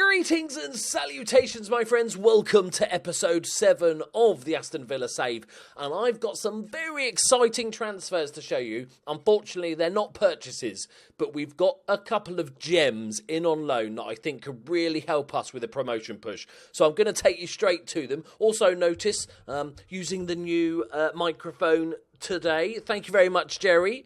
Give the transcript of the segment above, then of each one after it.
Greetings and salutations, my friends. Welcome to episode 7 of the Aston Villa Save. And I've got some very exciting transfers to show you. Unfortunately, they're not purchases, but we've got a couple of gems in on loan that I think could really help us with a promotion push. So I'm going to take you straight to them. Also notice, using the new microphone today. Thank you very much, Jerry.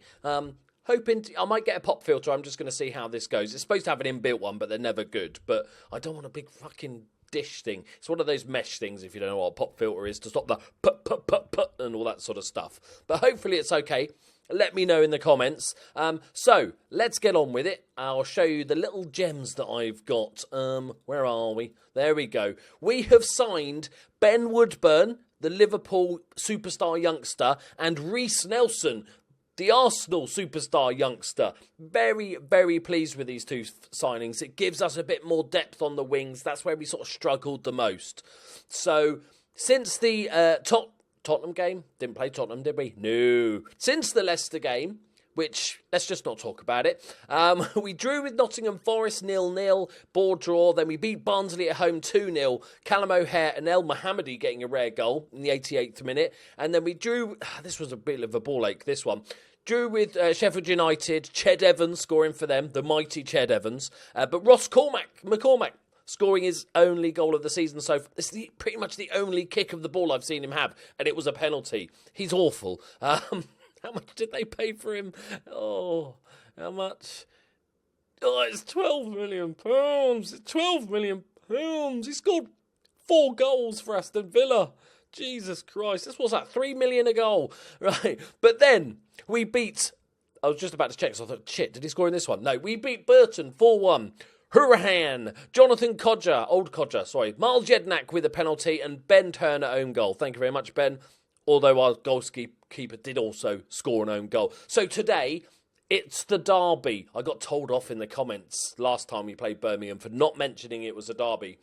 Hoping I might get a pop filter. I'm just going to see how this goes. It's supposed to have an inbuilt one, but they're never good. But I don't want a big fucking dish thing. It's one of those mesh things, if you don't know what a pop filter is, to stop the put and all that sort of stuff. But hopefully it's okay. Let me know in the comments. So let's get on with it. I'll show you the little gems that I've got. Where are we? There we go. We have signed Ben Woodburn, the Liverpool superstar youngster, and Reece Nelson, the Arsenal superstar youngster. Very, very pleased with these two signings. It gives us a bit more depth on the wings. That's where we sort of struggled the most. So, since the Tottenham game, didn't play Tottenham, did we? No. Since the Leicester game, which, let's just not talk about it. We drew with Nottingham Forest 0-0, board draw. Then we beat Barnsley at home 2-0. Callum O'Hare and El Mohammadi getting a rare goal in the 88th minute. And then we drew, this was a bit of a ball ache, this one. Drew with Sheffield United, Ched Evans scoring for them, the mighty Ched Evans. But Ross McCormack scoring his only goal of the season so far. It's pretty much the only kick of the ball I've seen him have. And it was a penalty. He's awful. How much did they pay for him? Oh, how much? Oh, it's £12 million. It's £12 million. He scored 4 goals for Aston Villa. Jesus Christ. This was like $3 million a goal. Right. But then we beat, I was just about to check, so I thought, shit, did he score in this one? No, we beat Burton 4-1. Hurahan, Jonathan Miles Jednak with a penalty, and Ben Turner own goal. Thank you very much, Ben. Although our goalkeeper did also score an own goal. So today, it's the derby. I got told off in the comments last time we played Birmingham for not mentioning it was a derby,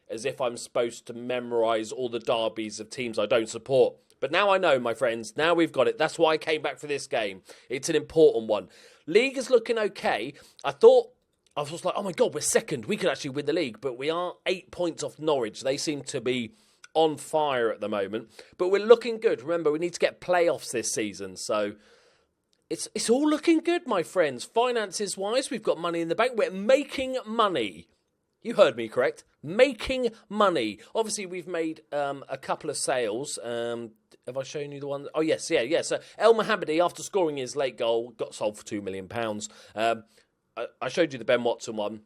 as if I'm supposed to memorise all the derbies of teams I don't support. But now I know, my friends. Now we've got it. That's why I came back for this game. It's an important one. League is looking okay. I was like, oh my God, we're second. We could actually win the league. But we are 8 points off Norwich. They seem to be on fire at the moment, but we're looking good. Remember, we need to get playoffs this season, so it's all looking good, my friends. Finances wise, we've got money in the bank. We're making money. You heard me correct. Making money. Obviously, we've made a couple of sales. Have I shown you the one? Oh yes, yeah. So El Mohammadi, after scoring his late goal, got sold for £2 million. I showed you the Ben Watson one.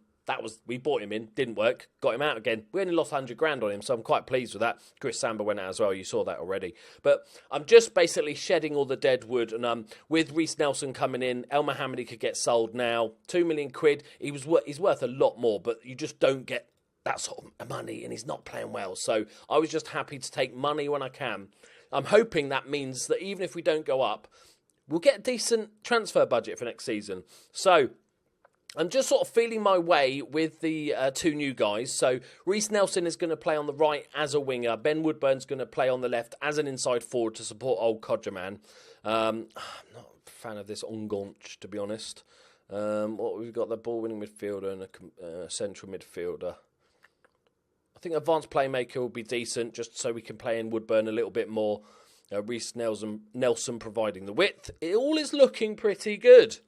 We bought him in, didn't work, got him out again. We only lost 100 grand on him, so I'm quite pleased with that. Chris Samba went out as well, you saw that already. But I'm just basically shedding all the dead wood, and with Reece Nelson coming in, El Mohammadi could get sold now. £2 million. He's worth a lot more, but you just don't get that sort of money, and he's not playing well. So I was just happy to take money when I can. I'm hoping that means that even if we don't go up, we'll get a decent transfer budget for next season. So I'm just sort of feeling my way with the 2 new guys. So Reece Nelson is going to play on the right as a winger. Ben Woodburn's going to play on the left as an inside forward to support old Codgerman. I'm not a fan of this Ungonch, to be honest. We've got the ball-winning midfielder and a central midfielder. I think advanced playmaker will be decent, just so we can play in Woodburn a little bit more. Reece Nelson providing the width. It all is looking pretty good.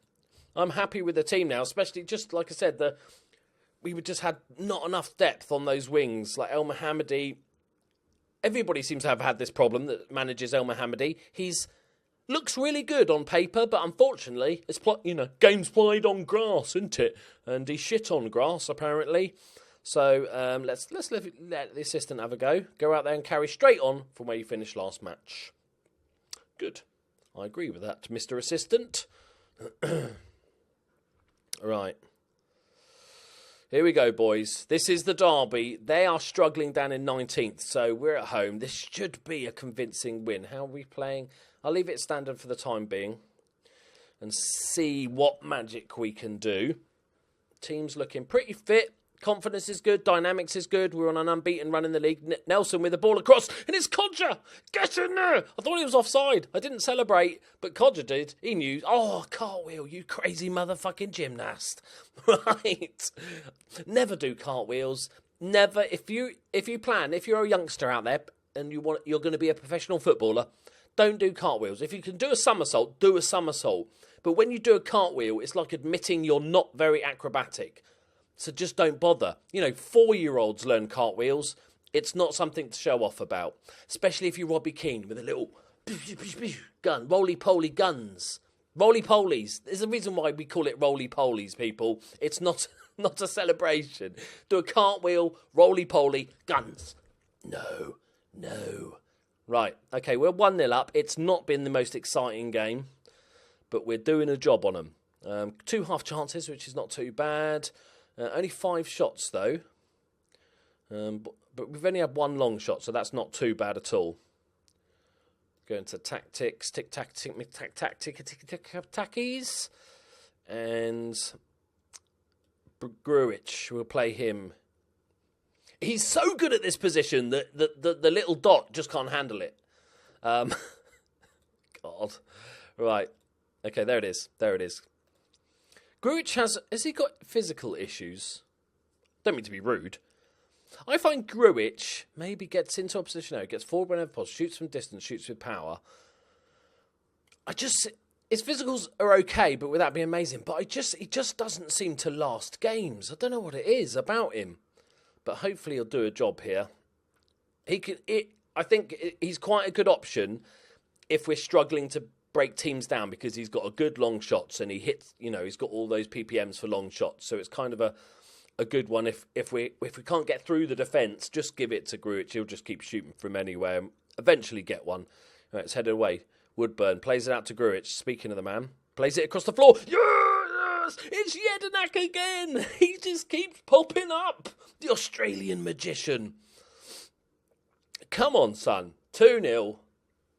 I'm happy with the team now, especially just like I said, we just had not enough depth on those wings. Like El Mohammadi, everybody seems to have had this problem that manages El Mohammadi. Looks really good on paper, but unfortunately, it's games played on grass, isn't it? And he's shit on grass apparently. So let's let the assistant have a go. Go out there and carry straight on from where you finished last match. Good, I agree with that, Mr. Assistant. Right. Here we go, boys. This is the derby. They are struggling down in 19th, so we're at home. This should be a convincing win. How are we playing? I'll leave it standard for the time being and see what magic we can do. Team's looking pretty fit. Confidence is good. Dynamics is good. We're on an unbeaten run in the league. Nelson with the ball across, and it's Codger. Get in there. I thought he was offside. I didn't celebrate, but Codger did. He knew. Oh, cartwheel, you crazy motherfucking gymnast. Right. Never do cartwheels. Never. If you're a youngster out there and you're going to be a professional footballer, don't do cartwheels. If you can do a somersault, do a somersault. But when you do a cartwheel, it's like admitting you're not very acrobatic. So just don't bother. 4-year-olds learn cartwheels. It's not something to show off about. Especially if you're Robbie Keane with a little gun. Roly-poly guns. Roly-polies. There's a reason why we call it roly-polies, people. It's not a celebration. Do a cartwheel, roly-poly, guns. No. Right, okay, we're 1-0 up. It's not been the most exciting game, but we're doing a job on them. 2 half chances, which is not too bad. Only 5 shots, though. But we've only had 1 long shot, so that's not too bad at all. Going to tactics, tackies. And Gruich, we'll play him. He's so good at this position that the little dot just can't handle it. God. Right. Okay, there it is. Gruich has he got physical issues? Don't mean to be rude. I find Gruich maybe gets into a position now, gets forward whenever possible, shoots from distance, shoots with power. His physicals are okay, but without being amazing. But he just doesn't seem to last games. I don't know what it is about him. But hopefully he'll do a job here. I think he's quite a good option if we're struggling to break teams down, because he's got a good long shots and he hits. He's got all those PPMs for long shots. So it's kind of a good one. If we can't get through the defence, just give it to Gruich. He'll just keep shooting from anywhere and eventually get one. Right, it's headed away. Woodburn plays it out to Gruich. Speaking of the man, plays it across the floor. Yes! It's Jedinak again. He just keeps popping up. The Australian magician. Come on, son. 2-0.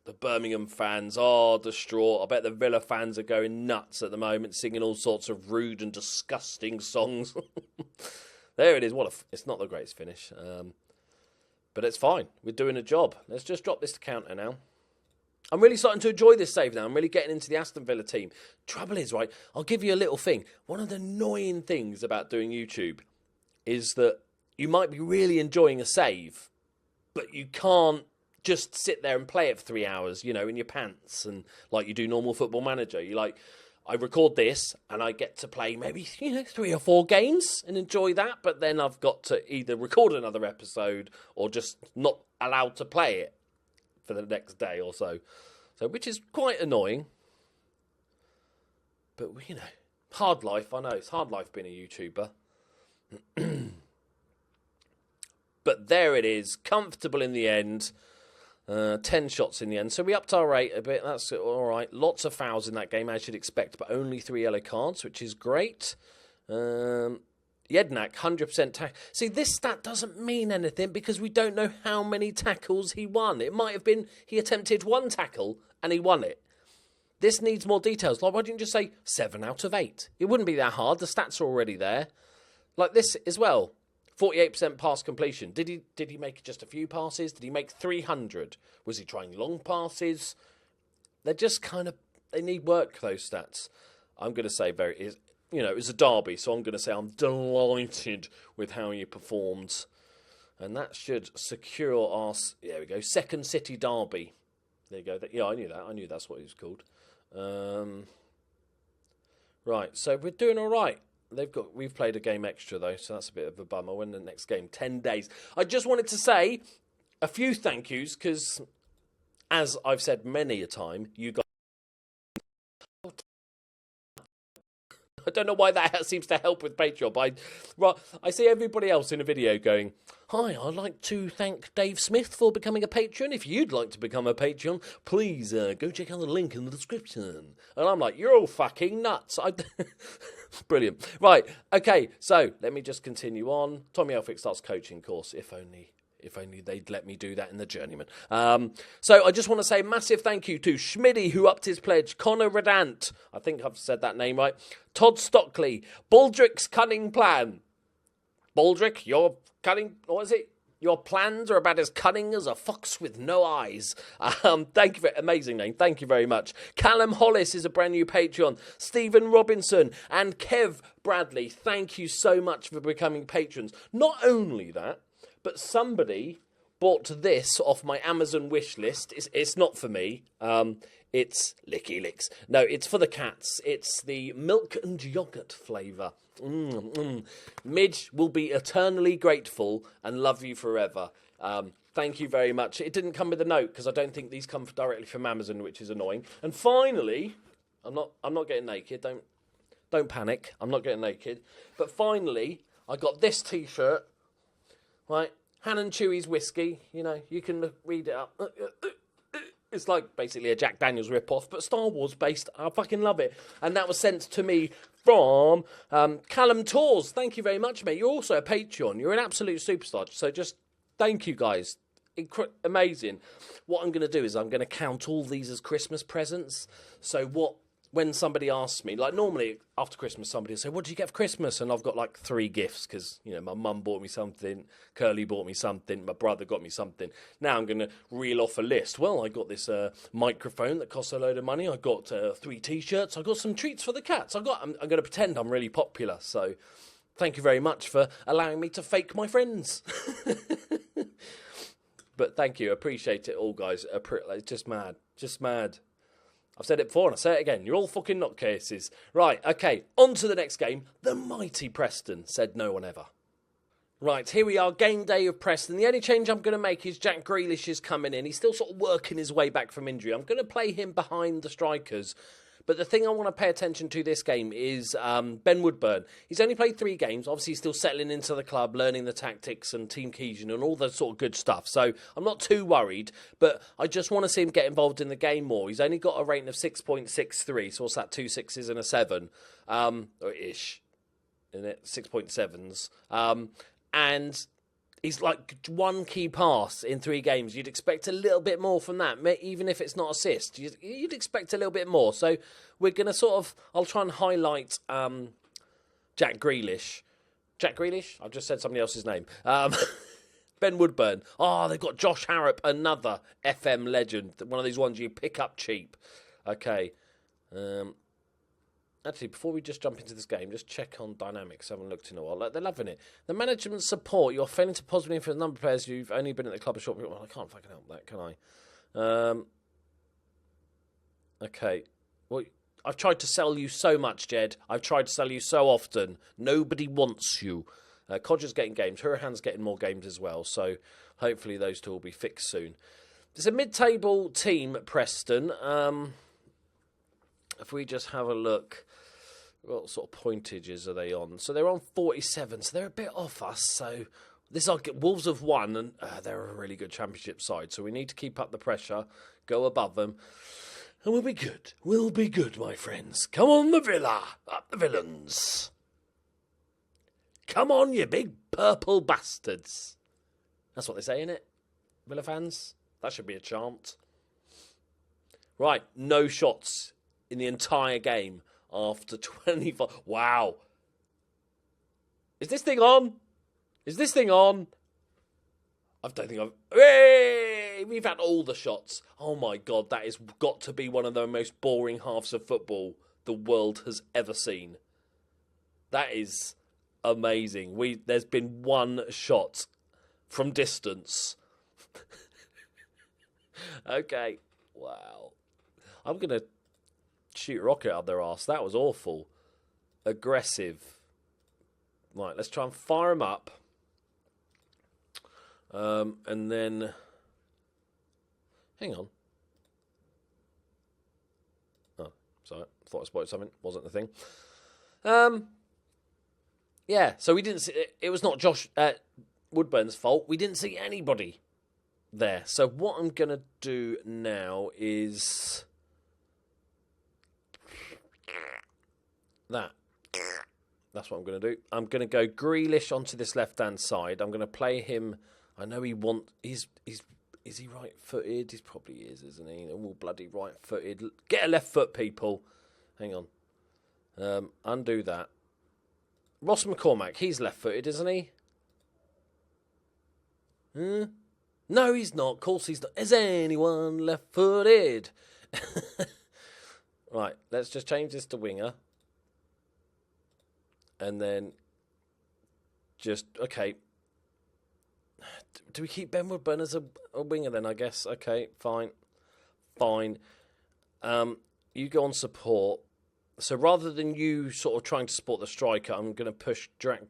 The Birmingham fans are distraught. I bet the Villa fans are going nuts at the moment, singing all sorts of rude and disgusting songs. There it is. It's not the greatest finish. But it's fine. We're doing a job. Let's just drop this to counter now. I'm really starting to enjoy this save now. I'm really getting into the Aston Villa team. Trouble is, right, I'll give you a little thing. One of the annoying things about doing YouTube is that you might be really enjoying a save, but you can't just sit there and play it for 3 hours, in your pants, and like you do normal Football Manager. I record this and I get to play maybe, 3 or 4 games and enjoy that, but then I've got to either record another episode or just not allowed to play it for the next day or so. Which is quite annoying. But, hard life. I know, it's hard life being a YouTuber. But there it is, comfortable in the end. 10 shots in the end. So we upped our rate a bit. That's all right. Lots of fouls in that game, as you'd expect, but only 3 yellow cards, which is great. Jednak, 100% tackle. See, this stat doesn't mean anything because we don't know how many tackles he won. It might have been he attempted 1 tackle and he won it. This needs more details. Like, why didn't you just say 7 out of 8? It wouldn't be that hard. The stats are already there. Like this as well. 48% pass completion. Did he make just a few passes? Did he make 300? Was he trying long passes? They're just they need work, those stats. I'm going to say it was a derby, so I'm going to say I'm delighted with how he performed. And that should secure our, there we go, second city derby. There you go. Yeah, I knew that. I knew that's what it was called. Right, so we're doing all right. We've played a game extra, though, so that's a bit of a bummer. When the next game, 10 days. I just wanted to say a few thank yous, because, as I've said many a time, you guys... I don't know why that seems to help with Patreon, but I see everybody else in a video going, "Hi, I'd like to thank Dave Smith for becoming a patron. If you'd like to become a patron, please go check out the link in the description." And I'm like, you're all fucking nuts. Brilliant. Right, okay, so let me just continue on. Tommy Elphick starts coaching course, if only they'd let me do that in the Journeyman. So I just want to say a massive thank you to Schmiddy, who upped his pledge, Connor Redant, I think I've said that name right, Todd Stockley, Baldrick's Cunning Plan, Baldrick, your cunning, what is it? Your plans are about as cunning as a fox with no eyes. Thank you for amazing name. Thank you very much. Callum Hollis is a brand new Patreon. Stephen Robinson and Kev Bradley, thank you so much for becoming patrons. Not only that, but somebody bought this off my Amazon wish list. It's not for me. It's Licky Licks. No, it's for the cats. It's the milk and yogurt flavour. Midge will be eternally grateful and love you forever. Thank you very much. It didn't come with a note because I don't think these come directly from Amazon, which is annoying. And finally, I'm not getting naked. Don't panic. I'm not getting naked. But finally, I got this T-shirt. Right, Han and Chewie's whiskey. You know, you can read it up. It's like basically a Jack Daniels rip-off, but Star Wars based. I fucking love it. And that was sent to me from Callum Tors. Thank you very much, mate. You're also a Patreon. You're an absolute superstar. So just thank you, guys. Amazing. What I'm going to do is I'm going to count all these as Christmas presents. So when somebody asks me, like normally after Christmas, somebody will say, what did you get for Christmas? And I've got like 3 gifts because, you know, my mum bought me something, Curly bought me something, my brother got me something. Now I'm going to reel off a list. Well, I got this microphone that costs a load of money. I got 3 T-shirts. I got some treats for the cats. I'm going to pretend I'm really popular. So thank you very much for allowing me to fake my friends. But thank you. Appreciate it all, guys. It's just mad. Just mad. I've said it before and I say it again. You're all fucking nutcases. Right, okay, on to the next game. The mighty Preston, said no one ever. Right, here we are, game day of Preston. The only change I'm going to make is Jack Grealish is coming in. He's still sort of working his way back from injury. I'm going to play him behind the strikers. But the thing I want to pay attention to this game is Ben Woodburn. He's only played 3 games. Obviously, he's still settling into the club, learning the tactics and team cohesion and all that sort of good stuff. So I'm not too worried, but I just want to see him get involved in the game more. He's only got a rating of 6.63, so what's that, 2 6s and a 7? Or ish, isn't it? 6.7s. And he's like 1 key pass in 3 games. You'd expect a little bit more from that, even if it's not assist. You'd expect a little bit more. So we're going to I'll try and highlight Jack Grealish. Jack Grealish? I've just said somebody else's name. Ben Woodburn. Oh, they've got Josh Harrop, another FM legend. One of these ones you pick up cheap. Okay. Actually, before we just jump into this game, just check on dynamics. I haven't looked in a while. Like, they're loving it. The management support. You're failing to positively influence the number of players who've only been at the club a short period. Well, I can't fucking help that, can I? Okay. Well, I've tried to sell you so much, Jed. I've tried to sell you so often. Nobody wants you. Codger's getting games. Hurahan's getting more games as well. So hopefully those 2 will be fixed soon. There's a mid-table team, Preston. If we just have a look, what sort of pointages are they on? So they're on 47, so they're a bit off us. So this Wolves have won, and they're a really good championship side. So we need to keep up the pressure, go above them, and we'll be good. We'll be good, my friends. Come on, the Villa, up the villains. Come on, you big purple bastards. That's what they say, innit? Villa fans? That should be a chant. Right, no shots in the entire game after 25. Wow. Is this thing on? Is this thing on? I don't think I've... Hey! We've had all the shots. Oh my God, that has got to be one of the most boring halves of football the world has ever seen. That is amazing. There's been 1 shot from distance. Okay. Wow. I'm going to shoot a rocket up their arse. That was awful. Aggressive. Right, let's try and fire them up. And then... Hang on. Oh, sorry. Thought I spotted something. Wasn't the thing. Yeah, so we didn't see... It was not Josh Woodburn's fault. We didn't see anybody there. So what I'm going to do now is... That's what I'm going to do. I'm going to go Grealish onto this left-hand side. I'm going to play him. I know Is he right-footed? He probably is, isn't he? All bloody right-footed. Get a left foot, people. Hang on. Undo that. Ross McCormack. He's left-footed, isn't he? No, he's not. Of course he's not. Is anyone left-footed? Right, let's just change this to winger. And then just, okay. Do we keep Ben Woodburn as a winger then, I guess? Okay, fine. You go on support. So rather than you sort of trying to support the striker, I'm going to push Jack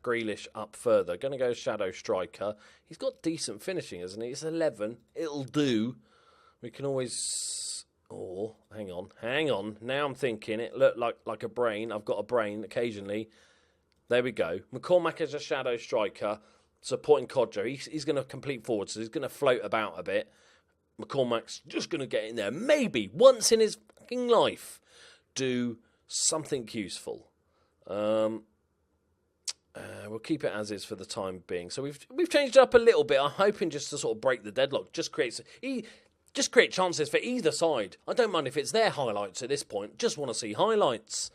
Grealish up further. Going to go shadow striker. He's got decent finishing, hasn't he? It's 11. It'll do. We can always... Oh, hang on. Now I'm thinking it looked like a brain. I've got a brain occasionally. There we go. McCormack is a shadow striker, supporting Codger. He's going to complete forward, so he's going to float about a bit. McCormack's just going to get in there. Maybe once in his fucking life, do something useful. We'll keep it as is for the time being. So we've changed it up a little bit. I'm hoping just to sort of break the deadlock. Just create chances for either side. I don't mind if it's their highlights at this point. Just want to see highlights.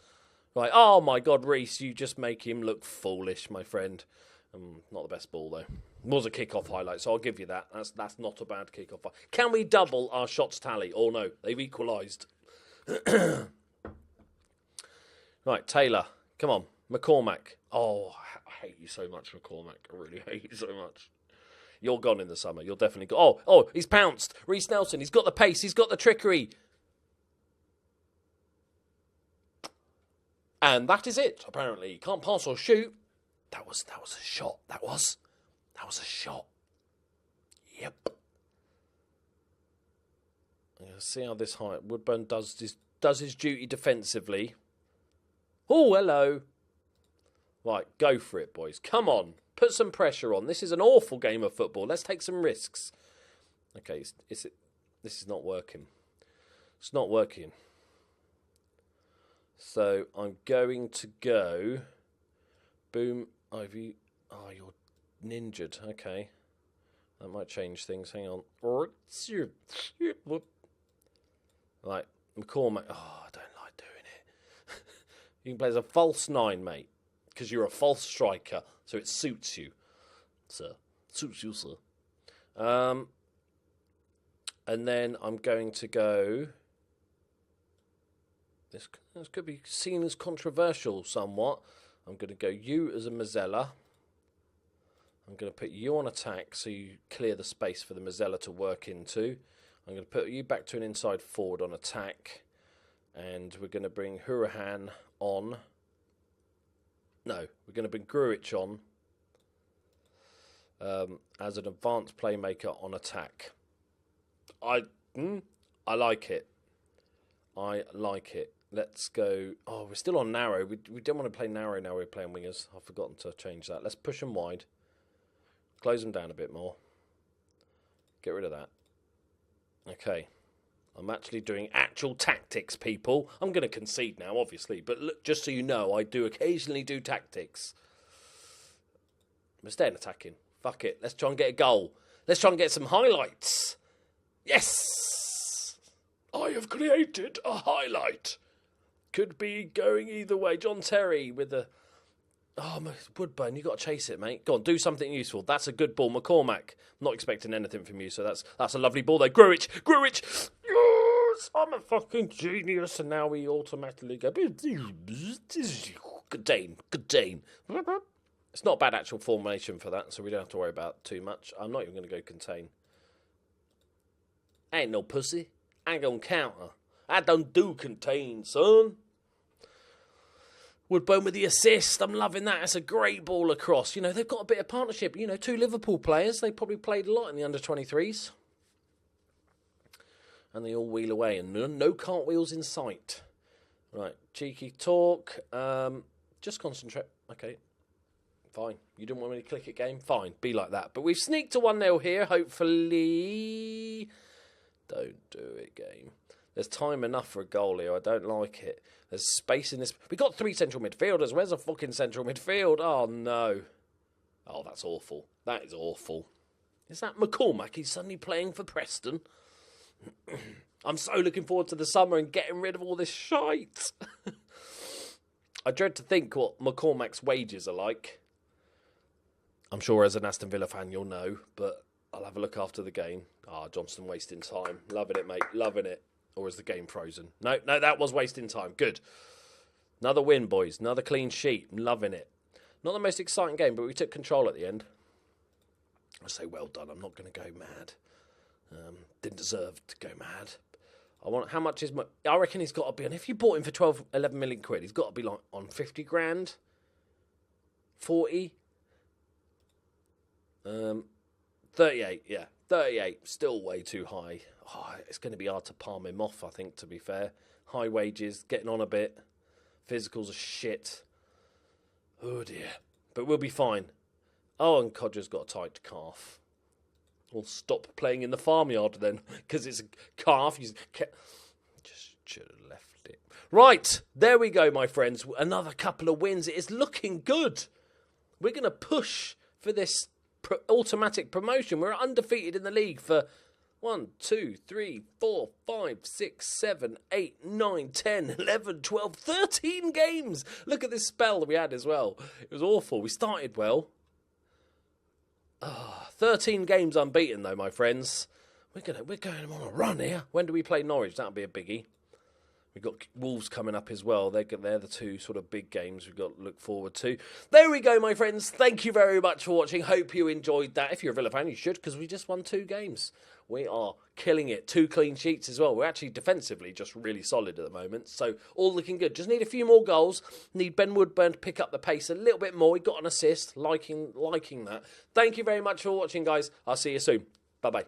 Right. Oh my God, Reece, you just make him look foolish, my friend. Not the best ball though. It was a kick-off highlight, so I'll give you that. That's not a bad kick-off. Can we double our shots tally? Oh no, they've equalised. Right, Taylor, come on, McCormack. Oh, I hate you so much, McCormack. I really hate you so much. You're gone in the summer. You're definitely gone. Oh, he's pounced. Reece Nelson, he's got the pace. He's got the trickery. And that is it, apparently. Can't pass or shoot. That was a shot. That was a shot. Yep. I'm going to see how this height. Woodburn does his duty defensively. Oh, hello. Right, go for it, boys. Come on. Put some pressure on. This is an awful game of football. Let's take some risks. Okay, this is not working. It's not working. So I'm going to go. Boom, Ivy. Oh, you're ninjured. Okay. That might change things. Hang on. Right, McCormack. Oh, I don't like doing it. You can play as a false 9, mate. Because you're a false striker. So it suits you, sir. Suits you, sir. And then I'm going to go... This could be seen as controversial somewhat. I'm going to go you as a Mazzella. I'm going to put you on attack so you clear the space for the Mazzella to work into. I'm going to put you back to an inside forward on attack. And we're going to bring Hurahan on. No, we're going to bring Grujic on as an advanced playmaker on attack. I like it. I like it. Let's go. Oh, we're still on narrow. We don't want to play narrow now. We're playing wingers. I've forgotten to change that. Let's push them wide. Close them down a bit more. Get rid of that. Okay. I'm actually doing actual tactics, people. I'm going to concede now, obviously. But look, just so you know, I do occasionally do tactics. We're staying attacking. Fuck it. Let's try and get a goal. Let's try and get some highlights. Yes! I have created a highlight. Could be going either way. John Terry with the... Oh, Woodburn, you got to chase it, mate. Go on, do something useful. That's a good ball. McCormack, I'm not expecting anything from you, so that's a lovely ball there. Grujic! Yes! I'm a fucking genius, and now we automatically go... Contain. It's not a bad actual formation for that, so we don't have to worry about too much. I'm not even going to go contain. Ain't no pussy. I ain't going to counter. I don't do contain, son. Woodburn with the assist. I'm loving that. It's a great ball across. You know, they've got a bit of partnership. You know, 2 Liverpool players. They probably played a lot in the under-23s. And they all wheel away. And no cartwheels in sight. Right. Cheeky talk. Just concentrate. Okay. Fine. You didn't want me to click it game? Fine. Be like that. But we've sneaked to 1-0 here. Hopefully. Don't do it, game. There's time enough for a goal here. I don't like it. There's space in this. We've got 3 central midfielders. Where's the fucking central midfield? Oh, no. Oh, that's awful. That is awful. Is that McCormack? He's suddenly playing for Preston. I'm so looking forward to the summer and getting rid of all this shite. I dread to think what McCormack's wages are like. I'm sure as an Aston Villa fan you'll know, but I'll have a look after the game. Johnston wasting time. Loving it, mate. Loving it. Or is the game frozen? No, that was wasting time. Good. Another win, boys. Another clean sheet. I'm loving it. Not the most exciting game, but we took control at the end. I say well done. I'm not going to go mad. Didn't deserve to go mad. How much is I reckon he's got to be on. If you bought him for 12, 11 million quid, he's got to be like on 50 grand. 40. 38, yeah. 38, still way too high. It's going to be hard to palm him off, I think, to be fair. High wages, getting on a bit. Physicals are shit. Oh, dear. But we'll be fine. Oh, and Codger's got a tight calf. We'll stop playing in the farmyard then, because it's a calf. Just should have left it. Right, there we go, my friends. Another couple of wins. It is looking good. We're going to push for this automatic promotion. We're undefeated in the league for 1, 2, 3, 4, 5, 6, 7, 8, 9, 10, 11, 12, 13 games. Look at this spell that we had as well. It was awful. We started well. 13 games unbeaten, though, my friends. We're going on a run here. When do we play Norwich? That'll be a biggie. We've got Wolves coming up as well. They're the two sort of big games we've got to look forward to. There we go, my friends. Thank you very much for watching. Hope you enjoyed that. If you're a Villa fan, you should, because we just won 2 games. We are killing it. 2 clean sheets as well. We're actually defensively just really solid at the moment. So all looking good. Just need a few more goals. Need Ben Woodburn to pick up the pace a little bit more. He got an assist. Liking that. Thank you very much for watching, guys. I'll see you soon. Bye-bye.